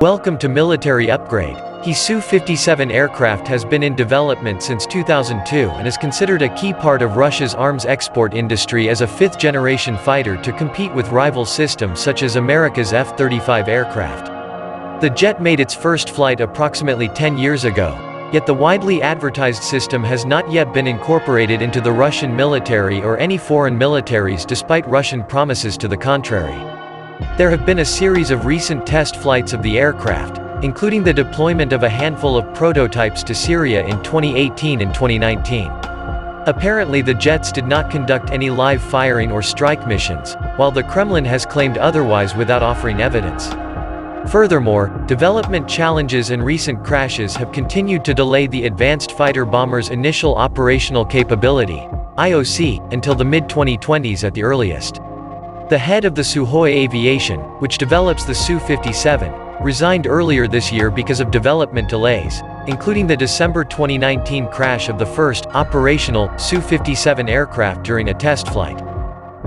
Welcome to Military Upgrade. Su-57 aircraft has been in development since 2002 and is considered a key part of Russia's arms export industry as a fifth-generation fighter to compete with rival systems such as America's F-35 aircraft. The jet made its first flight approximately 10 years ago, yet the widely advertised system has not yet been incorporated into the Russian military or any foreign militaries despite Russian promises to the contrary. There have been a series of recent test flights of the aircraft, including the deployment of a handful of prototypes to Syria in 2018 and 2019. Apparently the jets did not conduct any live firing or strike missions, while the Kremlin has claimed otherwise without offering evidence. Furthermore, development challenges and recent crashes have continued to delay the advanced fighter bomber's initial operational capability, IOC, until the mid-2020s at the earliest. The head of the Sukhoi Aviation, which develops the Su-57, resigned earlier this year because of development delays, including the December 2019 crash of the first, operational, Su-57 aircraft during a test flight.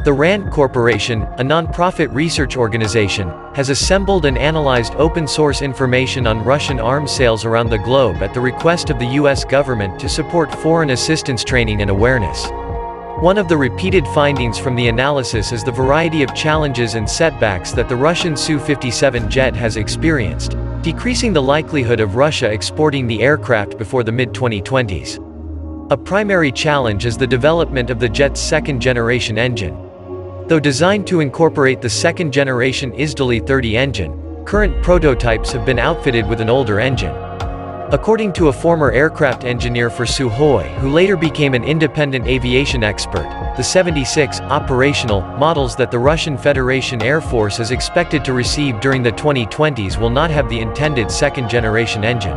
The RAND Corporation, a non-profit research organization, has assembled and analyzed open-source information on Russian arms sales around the globe at the request of the US government to support foreign assistance training and awareness. One of the repeated findings from the analysis is the variety of challenges and setbacks that the Russian Su-57 jet has experienced, decreasing the likelihood of Russia exporting the aircraft before the mid-2020s. A primary challenge is the development of the jet's second-generation engine. Though designed to incorporate the second-generation Izdali-30 engine, current prototypes have been outfitted with an older engine. According to a former aircraft engineer for Sukhoi who later became an independent aviation expert, the 76 operational models that the Russian Federation Air Force is expected to receive during the 2020s will not have the intended second-generation engine.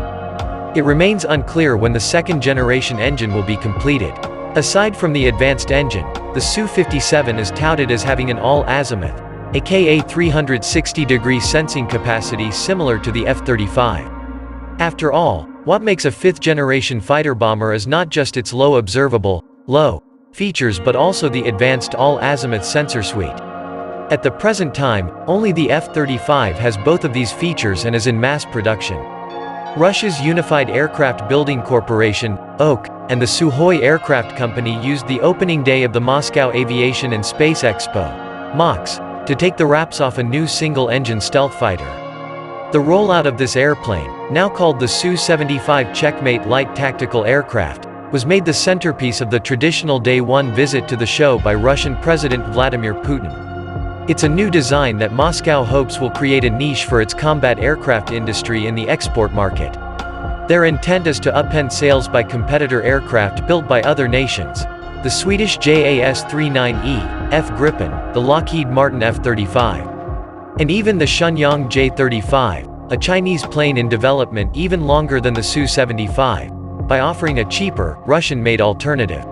It remains unclear when the second-generation engine will be completed. Aside from the advanced engine, the Su-57 is touted as having an all-azimuth, aka 360-degree sensing capacity similar to the F-35. After all, what makes a fifth-generation fighter bomber is not just its low observable, low features but also the advanced all-azimuth sensor suite. At the present time, only the F-35 has both of these features and is in mass production. Russia's Unified Aircraft Building Corporation, OK, and the Sukhoi Aircraft Company used the opening day of the Moscow Aviation and Space Expo, MAX, to take the wraps off a new single-engine stealth fighter. The rollout of this airplane, now called the Su-75 Checkmate Light Tactical Aircraft, was made the centerpiece of the traditional Day 1 visit to the show by Russian President Vladimir Putin. It's a new design that Moscow hopes will create a niche for its combat aircraft industry in the export market. Their intent is to upend sales by competitor aircraft built by other nations, the Swedish JAS-39E, F Gripen, the Lockheed Martin F-35. And even the Shenyang J-35, a Chinese plane in development even longer than the Su-75, by offering a cheaper, Russian-made alternative.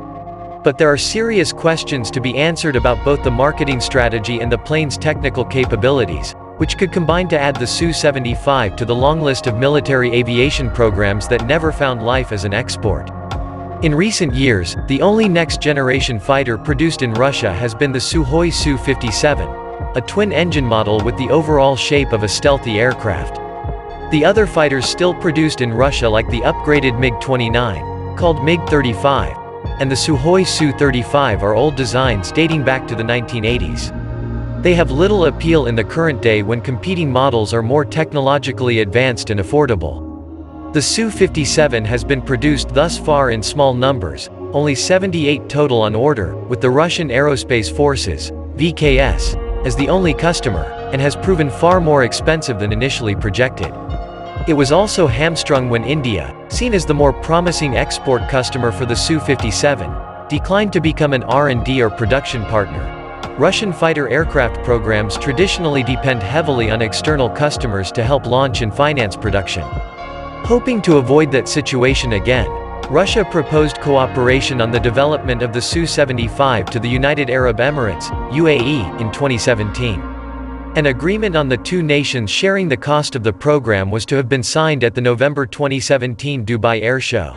But there are serious questions to be answered about both the marketing strategy and the plane's technical capabilities, which could combine to add the Su-75 to the long list of military aviation programs that never found life as an export. In recent years, the only next-generation fighter produced in Russia has been the Sukhoi Su-57, a twin-engine model with the overall shape of a stealthy aircraft. The other fighters still produced in Russia like the upgraded MiG-29, called MiG-35, and the Sukhoi Su-35 are old designs dating back to the 1980s. They have little appeal in the current day when competing models are more technologically advanced and affordable. The Su-57 has been produced thus far in small numbers, only 78 total on order, with the Russian Aerospace Forces, VKS, as the only customer, and has proven far more expensive than initially projected. It was also hamstrung when India, seen as the more promising export customer for the Su-57, declined to become an R&D or production partner. Russian fighter aircraft programs traditionally depend heavily on external customers to help launch and finance production. Hoping to avoid that situation again, Russia proposed cooperation on the development of the Su-75 to the United Arab Emirates, UAE, in 2017. An agreement on the two nations sharing the cost of the program was to have been signed at the November 2017 Dubai Air Show.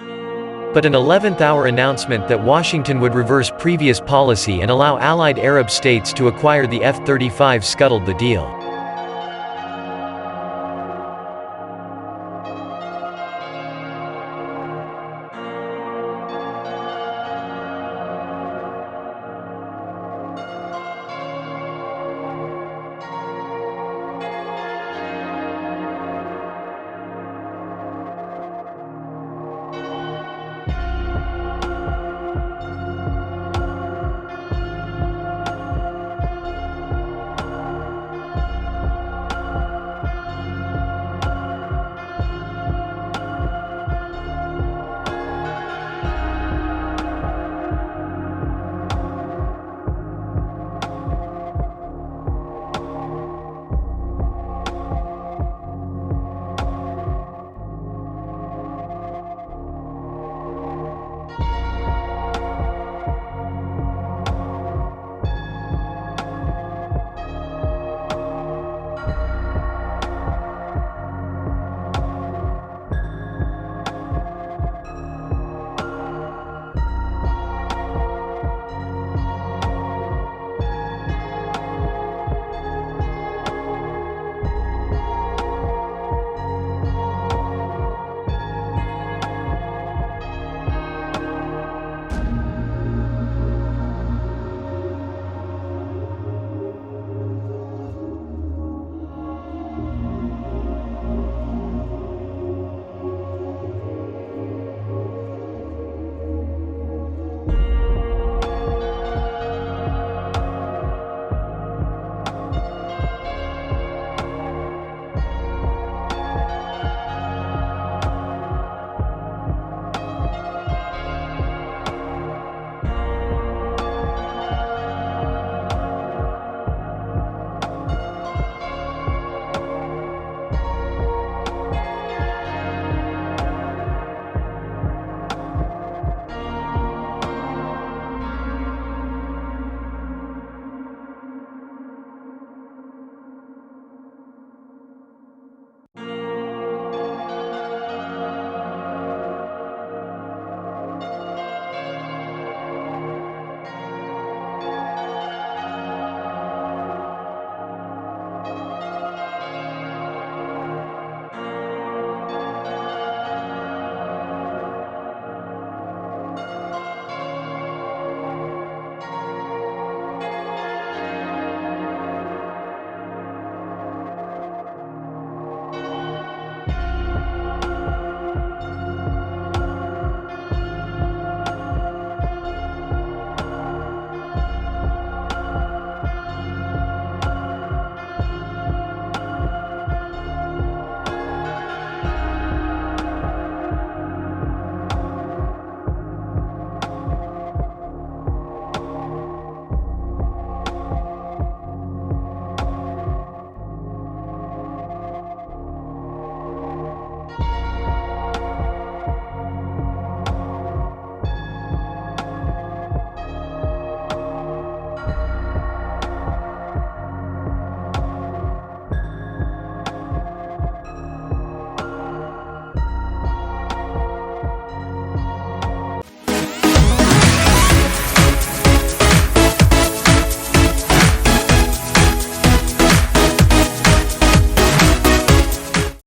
But an 11th-hour announcement that Washington would reverse previous policy and allow allied Arab states to acquire the F-35 scuttled the deal.